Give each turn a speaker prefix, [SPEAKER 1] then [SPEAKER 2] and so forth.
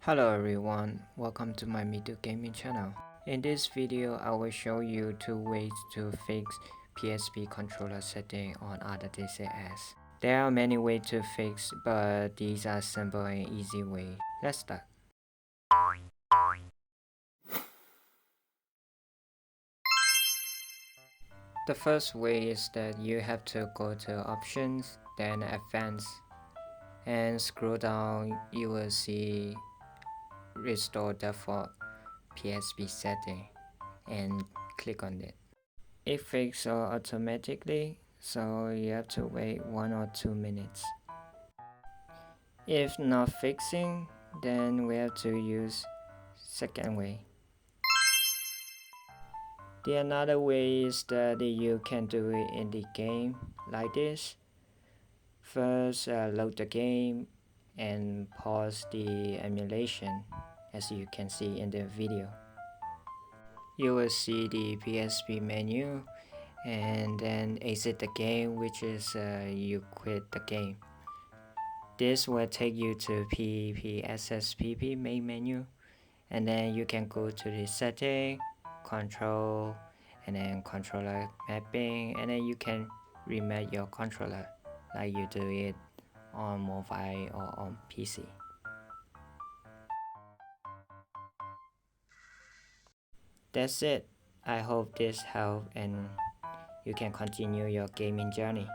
[SPEAKER 1] Hello everyone, welcome to my MeeToo-Gaming channel. In this video, I will show you 2 ways to fix PSP controller setting on other DCS. There are many ways to fix, but these are simple and easy ways. Let's start. The first way is that you have to go to Options, then Advanced, and scroll down. You will see Restore Default PSP Setting, and click on it. It fixes automatically, so you have to wait 1 or 2 minutes. If not fixing, then we have to use second way. The another way is that you can do it in the game like this. First, load the game and pause the emulation, as you can see in the video. You will see the PSP menu and then exit the game, which is you quit the game. This will take you to PPSSPP main menu, and then you can go to the setting, control, and then controller mapping, and then you can remap your controller like you do it on mobile or on PC. That's it. I hope this helped and you can continue your gaming journey.